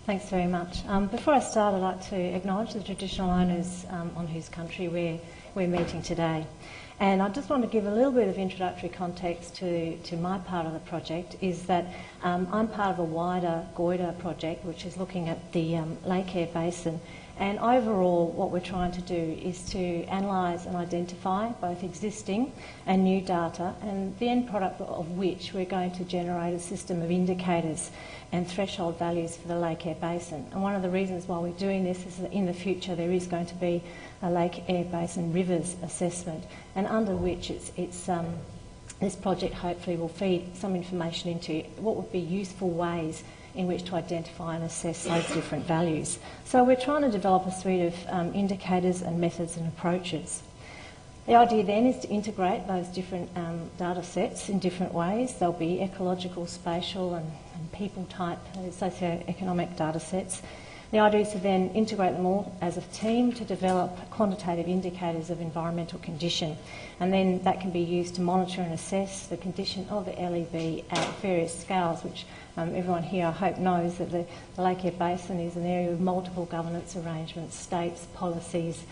Thanks very much. Before I start, I'd like to acknowledge the traditional owners on whose country we're meeting today. And I just want to give a little bit of introductory context to my part of the project, is that I'm part of a wider Goyder project which is looking at the Lake Eyre Basin. And overall what we're trying to do is to analyse and identify both existing and new data, and the end product of which we're going to generate a system of indicators and threshold values for the Lake Eyre Basin. And one of the reasons why we're doing this is that in the future there is going to be a Lake Eyre Basin rivers assessment, and under which this project hopefully will feed some information into what would be useful ways in which to identify and assess those different values. So we're trying to develop a suite of indicators and methods and approaches. The idea then is to integrate those different data sets in different ways. There'll be ecological, spatial and people type socio-economic data sets. The idea is to then integrate them all as a team to develop quantitative indicators of environmental condition, and then that can be used to monitor and assess the condition of the LEB at various scales, which everyone here I hope knows that the Lake Eyre Basin is an area of multiple governance arrangements, states, policies,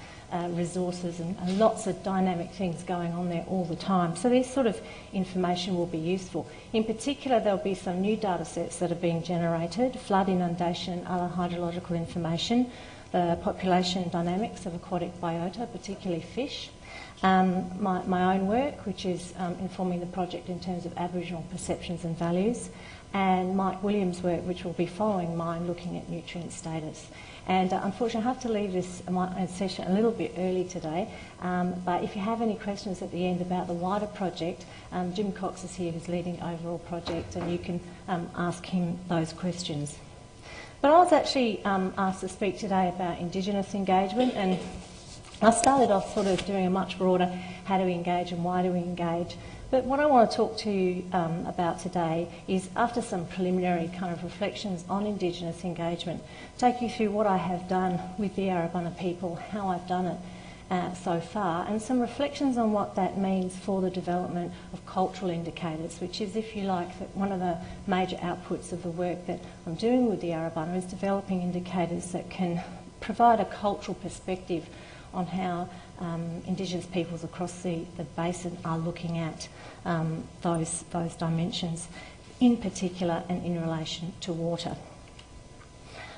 resources and lots of dynamic things going on there all the time. So this sort of information will be useful. In particular, there'll be some new data sets that are being generated: flood, inundation, other hydrological information, the population dynamics of aquatic biota, particularly fish, my own work, which is informing the project in terms of Aboriginal perceptions and values, and Mike Williams' work, which will be following mine, looking at nutrient status. And unfortunately I have to leave this session a little bit early today, but if you have any questions at the end about the wider project, Jim Cox is here, who's leading the overall project, and you can ask him those questions. But I was actually asked to speak today about Indigenous engagement, and I started off sort of doing a much broader how do we engage and why do we engage. But what I want to talk to you about today is, after some preliminary kind of reflections on Indigenous engagement, take you through what I have done with the Arabana people, how I've done it so far, and some reflections on what that means for the development of cultural indicators, which is, if you like, that one of the major outputs of the work that I'm doing with the Arabana is developing indicators that can provide a cultural perspective on how Indigenous peoples across the basin are looking at those dimensions, in particular and in relation to water.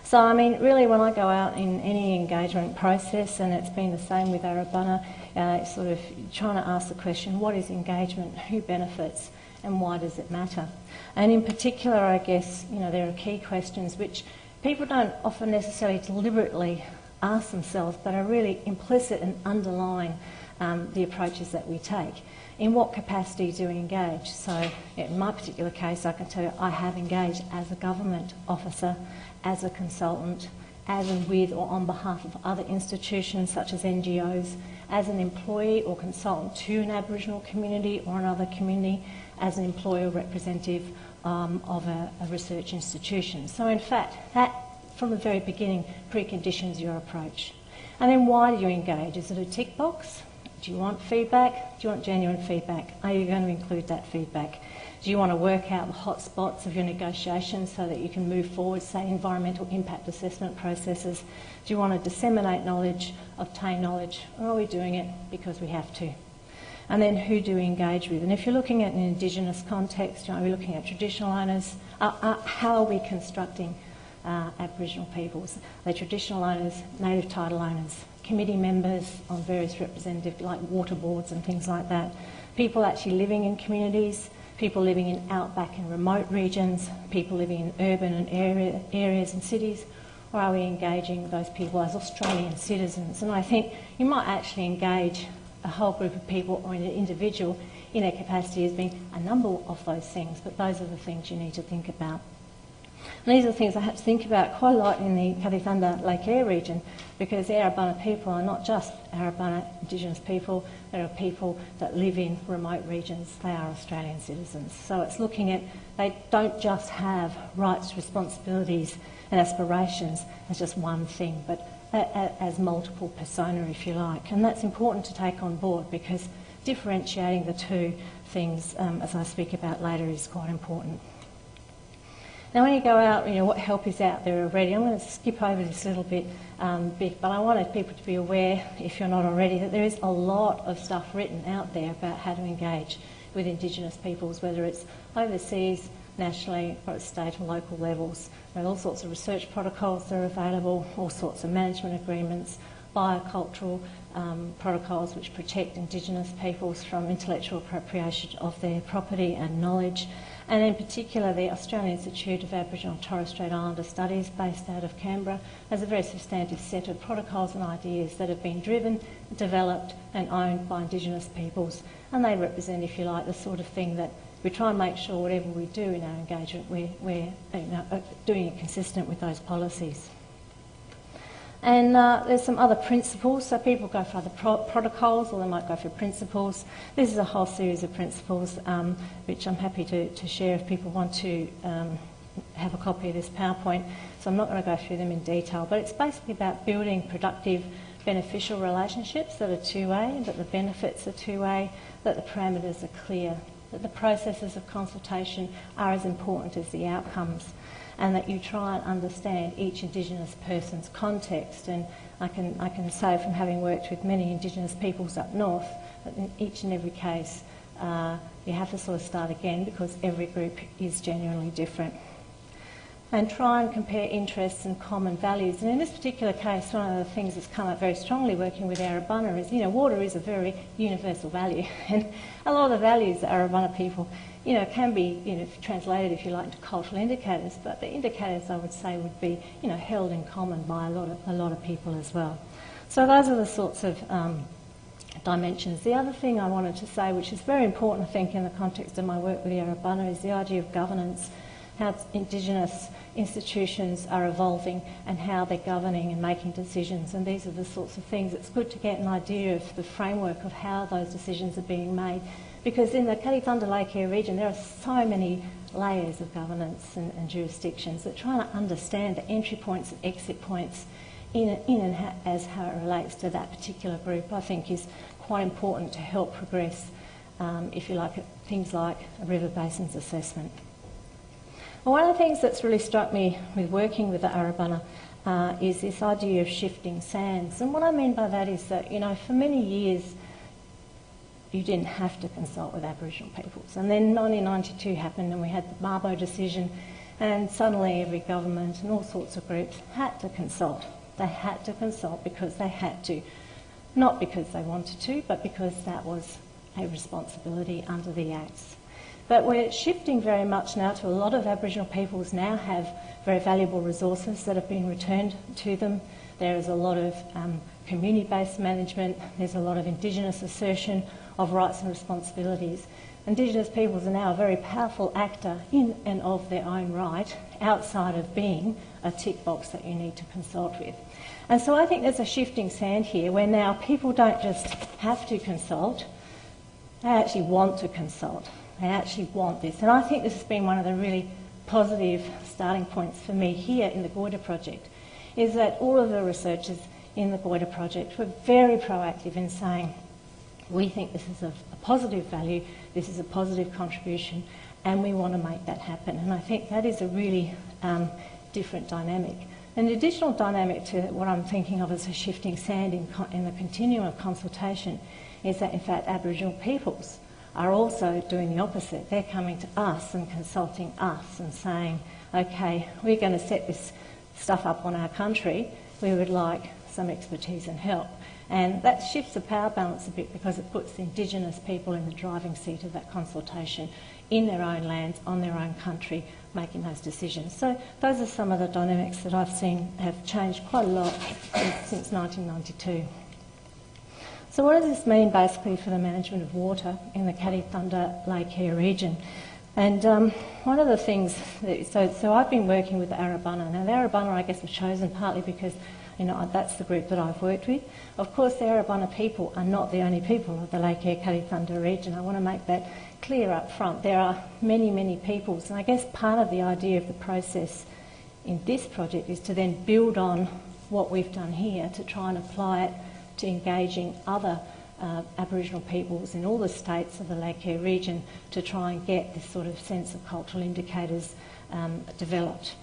So, I mean, really when I go out in any engagement process, and it's been the same with Arabana, it's sort of trying to ask the question, what is engagement, who benefits, and why does it matter? And in particular, I guess, you know, there are key questions which people don't often necessarily deliberately ask themselves, but are really implicit and underlying the approaches that we take. In what capacity do we engage? So in my particular case, I can tell you I have engaged as a government officer, as a consultant, as and with or on behalf of other institutions such as NGOs, as an employee or consultant to an Aboriginal community or another community, as an employee or representative of a research institution. So in fact, that from the very beginning preconditions your approach. And then why do you engage? Is it a tick box? Do you want feedback? Do you want genuine feedback? Are you going to include that feedback? Do you want to work out the hot spots of your negotiations so that you can move forward, say, environmental impact assessment processes? Do you want to disseminate knowledge, obtain knowledge, or are we doing it because we have to? And then who do we engage with? And if you're looking at an Indigenous context, are we looking at traditional owners? How are we constructing Aboriginal peoples? They're traditional owners, native title owners, committee members on various representative, like water boards and things like that, people actually living in communities, people living in outback and remote regions, people living in urban and areas and cities, or are we engaging those people as Australian citizens? And I think you might actually engage a whole group of people or an individual in their capacity as being a number of those things, but those are the things you need to think about. And these are the things I have to think about quite a lot in the Kadithunda Lake Eyre region, because the Arabana people are not just Arabana Indigenous people, there are people that live in remote regions, they are Australian citizens. So it's looking at, they don't just have rights, responsibilities and aspirations as just one thing, but as multiple persona, if you like. And that's important to take on board, because differentiating the two things, as I speak about later, is quite important. Now when you go out, what help is out there already? I'm going to skip over this a little bit, but I wanted people to be aware, if you're not already, that there is a lot of stuff written out there about how to engage with Indigenous peoples, whether it's overseas, nationally, or at state and local levels. There are all sorts of research protocols that are available, all sorts of management agreements, biocultural protocols which protect Indigenous peoples from intellectual appropriation of their property and knowledge, and in particular the Australian Institute of Aboriginal and Torres Strait Islander Studies, based out of Canberra, has a very substantive set of protocols and ideas that have been driven, developed and owned by Indigenous peoples, and they represent, if you like, the sort of thing that we try and make sure whatever we do in our engagement, we're doing it consistent with those policies. And there's some other principles, so people go for other protocols, or they might go for principles. This is a whole series of principles which I'm happy to share if people want to have a copy of this PowerPoint. So I'm not going to go through them in detail, but it's basically about building productive, beneficial relationships that are two-way, that the benefits are two-way, that the parameters are clear, that the processes of consultation are as important as the outcomes, and that you try and understand each Indigenous person's context. And I can say from having worked with many Indigenous peoples up north that in each and every case you have to sort of start again, because every group is genuinely different. And try and compare interests and common values. And in this particular case, one of the things that's come up very strongly working with Arabana is, water is a very universal value. And a lot of the values that Arabana people, can be, translated, if you like, into cultural indicators, but the indicators, I would say, would be, held in common by a lot of people as well. So those are the sorts of dimensions. The other thing I wanted to say, which is very important, I think, in the context of my work with the Arabana, is the idea of governance, how Indigenous institutions are evolving and how they're governing and making decisions. And these are the sorts of things it's good to get an idea of the framework of how those decisions are being made. Because in the Kaditunda Lake Eyre region, there are so many layers of governance and jurisdictions that trying to understand the entry points and exit points as how it relates to that particular group, I think is quite important to help progress, if you like, things like a river basins assessment. Well, one of the things that's really struck me with working with the Arabana is this idea of shifting sands. And what I mean by that is that, for many years you didn't have to consult with Aboriginal peoples. And then 1992 happened and we had the Mabo decision, and suddenly every government and all sorts of groups had to consult. They had to consult because they had to. Not because they wanted to, but because that was a responsibility under the Acts. But we're shifting very much now to a lot of Aboriginal peoples now have very valuable resources that have been returned to them. There is a lot of community-based management. There's a lot of Indigenous assertion of rights and responsibilities. Indigenous peoples are now a very powerful actor in and of their own right, outside of being a tick box that you need to consult with. And so I think there's a shifting sand here where now people don't just have to consult, they actually want to consult. They actually want this. And I think this has been one of the really positive starting points for me here in the Goyder project, is that all of the researchers in the Goyder project were very proactive in saying, we think this is a positive value, this is a positive contribution, and we want to make that happen. And I think that is a really different dynamic. An additional dynamic to what I'm thinking of as a shifting sand in the continuum of consultation is that, in fact, Aboriginal peoples are also doing the opposite. They're coming to us and consulting us and saying, okay, we're going to set this stuff up on our country, we would like some expertise and help. And that shifts the power balance a bit because it puts the Indigenous people in the driving seat of that consultation in their own lands, on their own country, making those decisions. So those are some of the dynamics that I've seen have changed quite a lot since 1992. So what does this mean basically for the management of water in the Kaditunda Lake Eyre region? And one of the things, so I've been working with the Arabana. Now the Arabana I guess was chosen partly because that's the group that I've worked with. Of course the Arabana people are not the only people of the Lake Eyre Kaditunda region. I want to make that clear up front. There are many, many peoples, and I guess part of the idea of the process in this project is to then build on what we've done here to try and apply it to engaging other Aboriginal peoples in all the states of the Lake Eyre region to try and get this sort of sense of cultural indicators developed.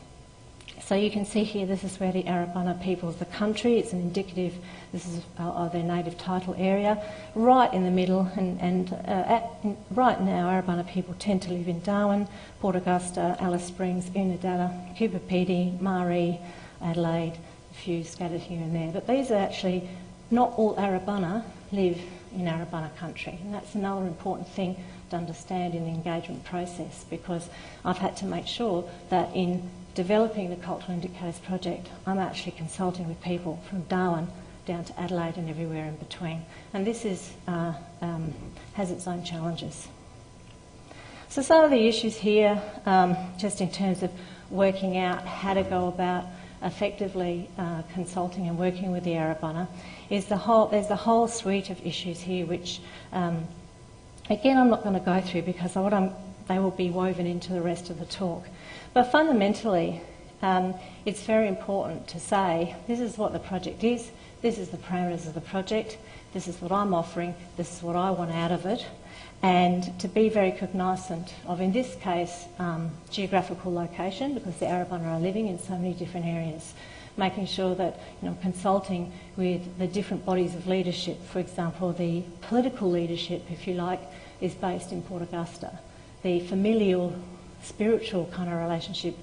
So you can see here, this is where the Arabana people of the country, it's an indicative, this is of their native title area, right in the middle, and right now Arabana people tend to live in Darwin, Port Augusta, Alice Springs, Unadilla, Cooper Pedy, Maree, Adelaide, a few scattered here and there. But these are actually, not all Arabana live in Arabana country, and that's another important thing to understand in the engagement process, because I've had to make sure that in developing the Cultural Indicators Project, I'm actually consulting with people from Darwin down to Adelaide and everywhere in between. And this is, has its own challenges. So some of the issues here, just in terms of working out how to go about effectively consulting and working with the Arabana, is there's a whole suite of issues here which, again, I'm not going to go through because they will be woven into the rest of the talk. But fundamentally, it's very important to say, this is what the project is, this is the parameters of the project, this is what I'm offering, this is what I want out of it, and to be very cognisant of, in this case, geographical location, because the Arabana are living in so many different areas, making sure that, consulting with the different bodies of leadership. For example, the political leadership, if you like, is based in Port Augusta. The familial, spiritual kind of relationship,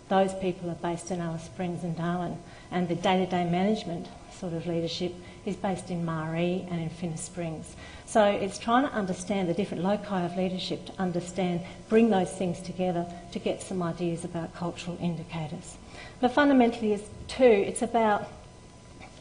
those people are based in Alice Springs and Darwin, and the day-to-day management sort of leadership is based in Maree and in Finnis Springs. So it's trying to understand the different loci of leadership, to bring those things together to get some ideas about cultural indicators. But fundamentally, it's about,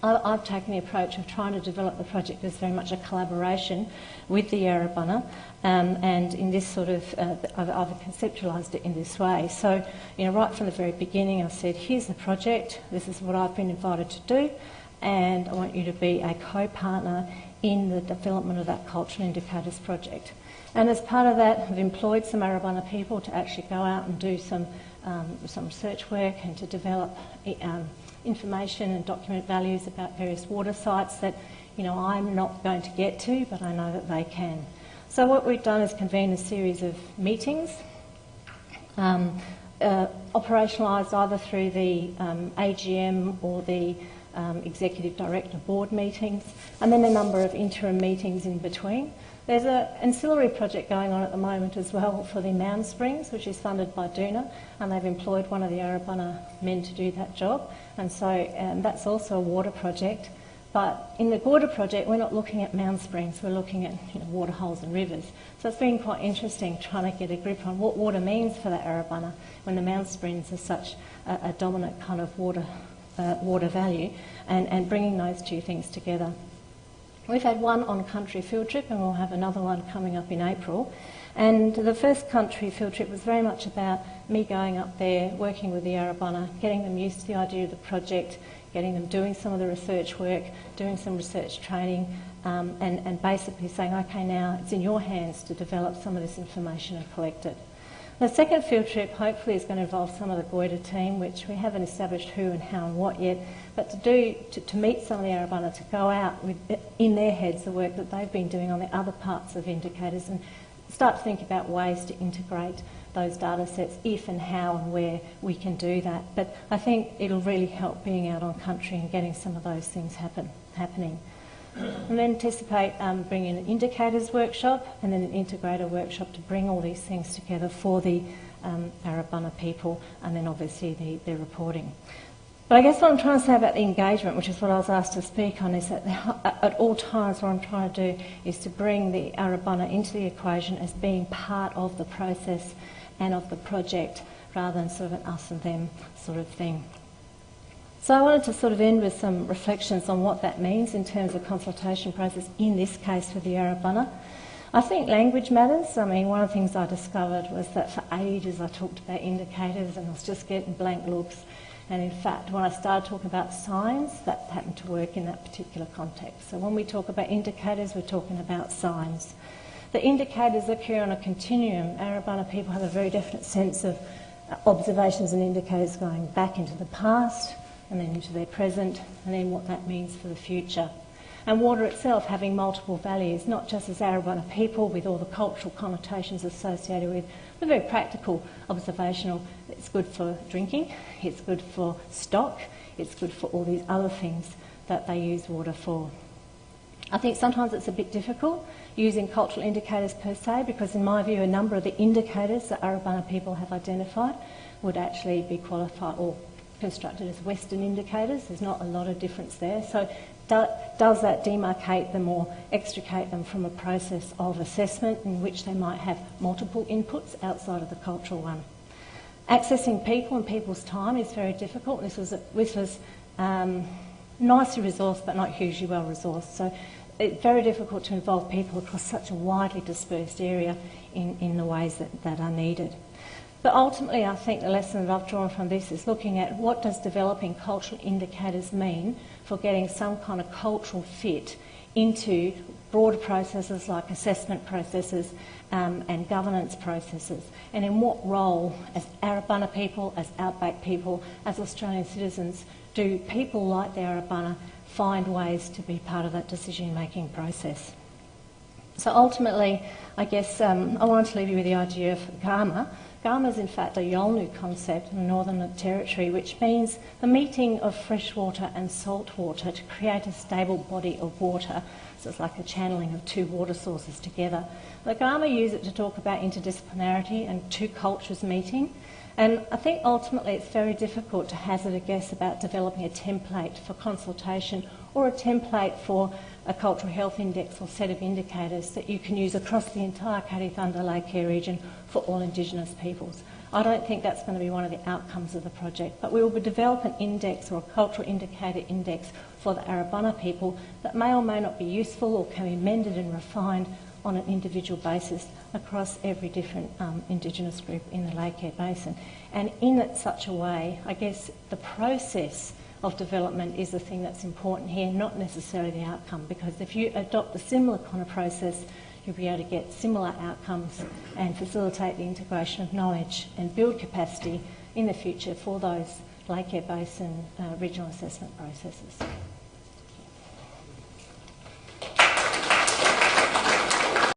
I've taken the approach of trying to develop the project as very much a collaboration with the Arabana, and in this sort of, I've conceptualised it in this way. So, right from the very beginning, I said, here's the project, this is what I've been invited to do, and I want you to be a co-partner in the development of that Cultural Indicators project. And as part of that, I've employed some Arabana people to actually go out and do some research work and to develop information and document values about various water sites that, I'm not going to get to, but I know that they can. So what we've done is convene a series of meetings, operationalised either through the AGM or the Executive Director Board meetings, and then a number of interim meetings in between. There's an ancillary project going on at the moment as well for the Mound Springs, which is funded by Doona, and they've employed one of the Arabana men to do that job, and so that's also a water project. But in the Goyder project, we're not looking at Mound Springs, we're looking at water holes and rivers. So it's been quite interesting trying to get a grip on what water means for the Arabana when the Mound Springs are such a dominant kind of water value, and bringing those two things together. We've had one on-country field trip, and we'll have another one coming up in April. And the first country field trip was very much about me going up there, working with the Arabana, getting them used to the idea of the project, getting them doing some of the research work, doing some research training, and basically saying, okay, now it's in your hands to develop some of this information and collect it. The second field trip hopefully is going to involve some of the Goyder team, which we haven't established who and how and what yet, but to meet some of the Arabana, to go out with in their heads the work that they've been doing on the other parts of indicators and start to think about ways to integrate those data sets, if and how and where we can do that. But I think it'll really help being out on country and getting some of those things happening. And then anticipate bringing an indicators workshop and then an integrator workshop to bring all these things together for the Arabana people, and then obviously the reporting. But I guess what I'm trying to say about the engagement, which is what I was asked to speak on, is that at all times what I'm trying to do is to bring the Arabana into the equation as being part of the process and of the project, rather than sort of an us and them sort of thing. So I wanted to sort of end with some reflections on what that means in terms of consultation process, in this case for the Arabana. I think language matters. I mean, one of the things I discovered was that for ages I talked about indicators and I was just getting blank looks. And in fact, when I started talking about signs, that happened to work in that particular context. So when we talk about indicators, we're talking about signs. The indicators occur on a continuum. Arabana people have a very definite sense of observations and indicators going back into the past and then into their present, and then what that means for the future. and water itself having multiple values, not just as Arabana people with all the cultural connotations associated with, but very practical, observational. It's good for drinking, it's good for stock, it's good for all these other things that they use water for. I think sometimes it's a bit difficult using cultural indicators per se, because in my view a number of the indicators that Arabana people have identified would actually be qualified or constructed as Western indicators. There's not a lot of difference there. So does that demarcate them or extricate them from a process of assessment in which they might have multiple inputs outside of the cultural one? Accessing people and people's time is very difficult. This was nicely resourced but not hugely well resourced. So it's very difficult to involve people across such a widely dispersed area in the ways that are needed. But ultimately, I think the lesson that I've drawn from this is looking at what does developing cultural indicators mean for getting some kind of cultural fit into broader processes like assessment processes and governance processes, and in what role as Arabana people, as outback people, as Australian citizens, do people like the Arabana find ways to be part of that decision-making process. So ultimately, I guess I wanted to leave you with the idea of Gama. Gama is in fact a Yolngu concept in the Northern Territory, which means the meeting of fresh water and salt water to create a stable body of water. So it's like a channeling of two water sources together. The Gama use it to talk about interdisciplinarity and two cultures meeting. And I think ultimately it's very difficult to hazard a guess about developing a template for consultation or a template for a cultural health index or set of indicators that you can use across the entire Kari Thunder Lake Eyre region for all Indigenous peoples. I don't think that's going to be one of the outcomes of the project, but we will develop an index or a cultural indicator index for the Arabana people that may or may not be useful or can be mended and refined on an individual basis across every different Indigenous group in the Lake Eyre Basin. And in it such a way, I guess the process of development is the thing that's important here, not necessarily the outcome, because if you adopt a similar kind of process, you'll be able to get similar outcomes and facilitate the integration of knowledge and build capacity in the future for those Lake Eyre Basin regional assessment processes.